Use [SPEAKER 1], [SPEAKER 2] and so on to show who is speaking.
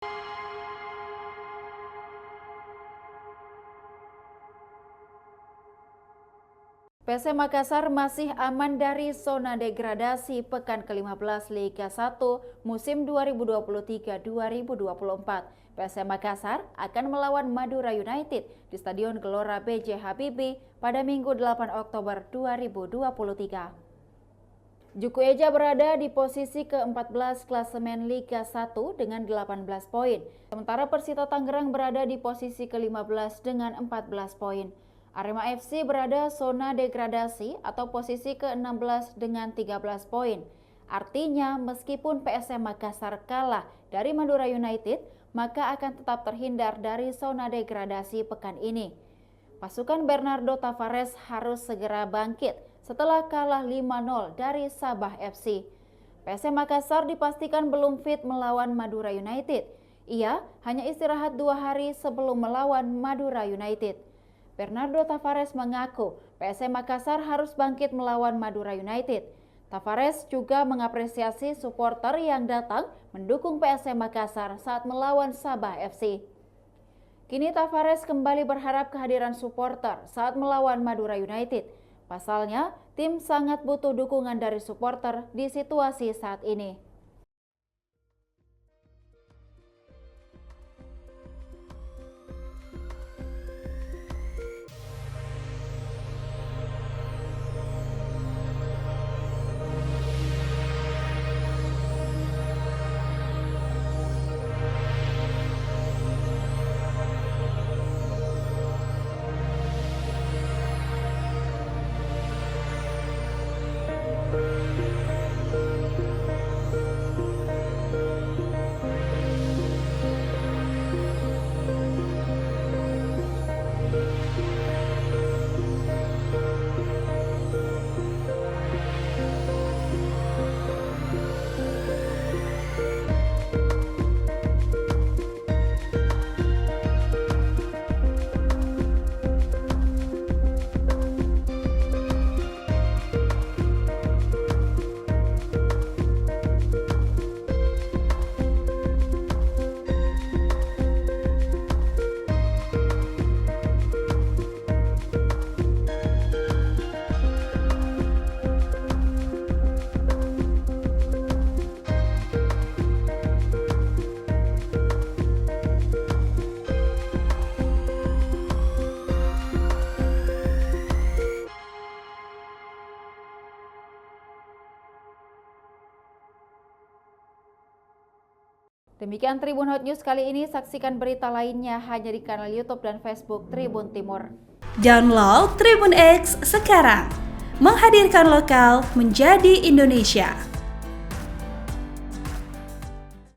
[SPEAKER 1] PSM Makassar masih aman dari zona degradasi pekan ke-15 Liga 1 musim 2023-2024. PSM Makassar akan melawan Madura United di Stadion Gelora B.J. Habibie pada Minggu 8 Oktober 2023. Juku Eja berada di posisi ke-14 klasemen Liga 1 dengan 18 poin. Sementara Persita Tangerang berada di posisi ke-15 dengan 14 poin. Arema FC berada zona degradasi atau posisi ke-16 dengan 13 poin. Artinya meskipun PSM Makassar kalah dari Madura United, maka akan tetap terhindar dari zona degradasi pekan ini. Pasukan Bernardo Tavares harus segera bangkit setelah kalah 5-0 dari Sabah FC. PSM Makassar dipastikan belum fit melawan Madura United. Ia hanya istirahat 2 hari sebelum melawan Madura United. Bernardo Tavares mengaku PSM Makassar harus bangkit melawan Madura United. Tavares juga mengapresiasi supporter yang datang mendukung PSM Makassar saat melawan Sabah FC. Kini Tavares kembali berharap kehadiran supporter saat melawan Madura United. Pasalnya, tim sangat butuh dukungan dari supporter di situasi saat ini. Demikian Tribun Hot News kali ini, saksikan berita lainnya hanya di kanal YouTube dan Facebook Tribun Timur.
[SPEAKER 2] Download Tribun X sekarang, menghadirkan lokal menjadi Indonesia.